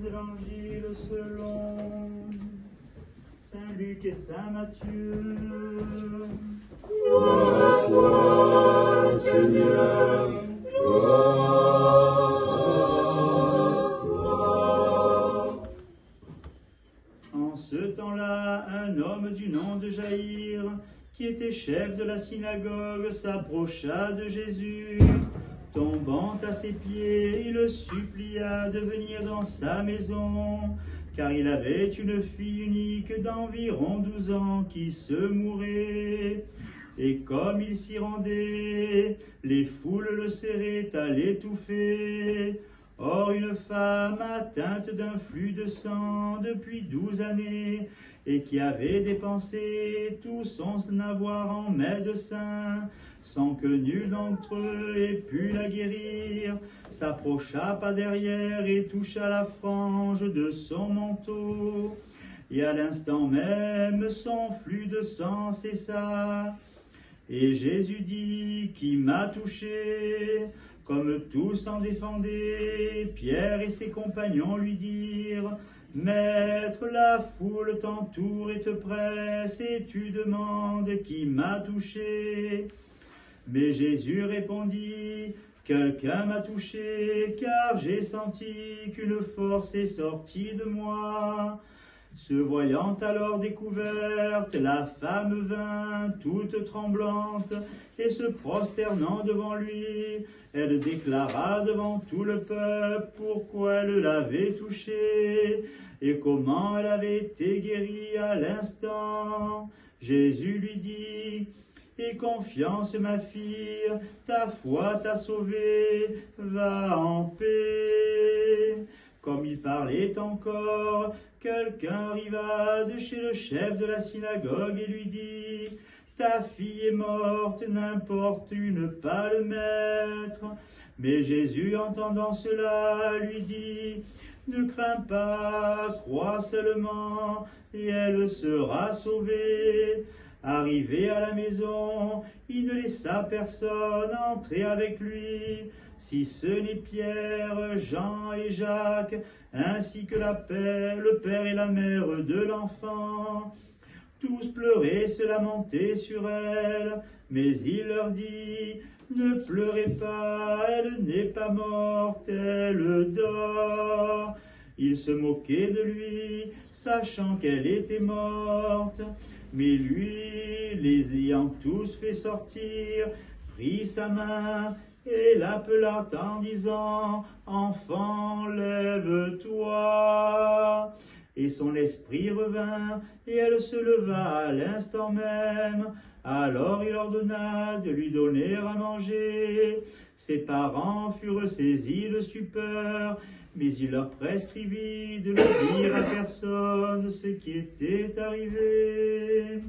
Évangile selon Saint Luc et Saint Matthieu. Gloire à toi, Seigneur, gloire à toi. En ce temps-là, un homme du nom de Jaïr, qui était chef de la synagogue, s'approcha de Jésus. Tombant à ses pieds, il le supplia de venir dans sa maison, car il avait une fille unique d'environ 12 ans qui se mourait. Et comme il s'y rendait, les foules le serraient à l'étouffer. Or une femme atteinte d'un flux de sang depuis 12 années, et qui avait dépensé tout son avoir en médecins, sans que nul d'entre eux ait pu la guérir, s'approcha par derrière et toucha la frange de son manteau. Et à l'instant même, son flux de sang cessa. Et Jésus dit, qui m'a touché? Comme tous s'en défendaient, Pierre et ses compagnons lui dirent, Maître, la foule t'entoure et te presse, et tu demandes qui m'a touché. Mais Jésus répondit, quelqu'un m'a touché, car j'ai senti qu'une force est sortie de moi. Se voyant alors découverte, la femme vint, toute tremblante, et se prosternant devant lui, elle déclara devant tout le peuple pourquoi elle l'avait touché, et comment elle avait été guérie à l'instant. Jésus lui dit, aie confiance, ma fille, ta foi t'a sauvée, va en paix. Comme il parlait encore, quelqu'un arriva de chez le chef de la synagogue et lui dit, ta fille est morte, n'importune pas le maître. Mais Jésus, entendant cela, lui dit, ne crains pas, crois seulement, et elle sera sauvée. Arrivé à la maison, il ne laissa personne entrer avec lui, si ce n'est Pierre, Jean et Jacques, ainsi que le père et la mère de l'enfant. Tous pleuraient, se lamentaient sur elle, mais il leur dit, ne pleurez pas, elle n'est pas morte, elle dort. Ils se moquaient de lui, sachant qu'elle était morte. Mais lui, les ayant tous fait sortir, prit sa main et l'appela en disant, enfant, lève-toi. Et son esprit revint, et elle se leva à l'instant même. Alors il ordonna de lui donner à manger. Ses parents furent saisis de stupeur, mais il leur prescrivit de ne dire à personne ce qui était arrivé.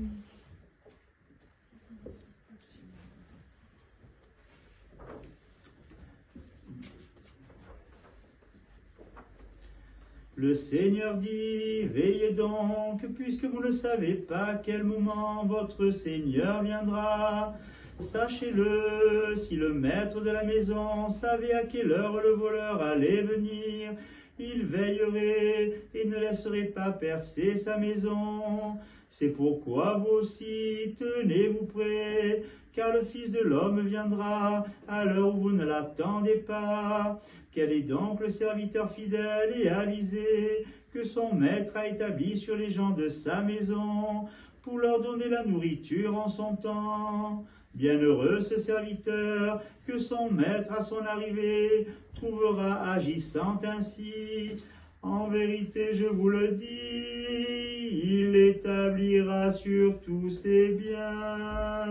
Le Seigneur dit, veillez donc, puisque vous ne savez pas à quel moment votre Seigneur viendra. Sachez-le, si le maître de la maison savait à quelle heure le voleur allait venir, il veillerait et ne laisserait pas percer sa maison. C'est pourquoi vous aussi, tenez-vous prêts, car le Fils de l'homme viendra à l'heure où vous ne l'attendez pas. Quel est donc le serviteur fidèle et avisé que son maître a établi sur les gens de sa maison pour leur donner la nourriture en son temps? Bienheureux ce serviteur que son maître à son arrivée trouvera agissant ainsi. En vérité, je vous le dis, il l'établira sur tous ses biens.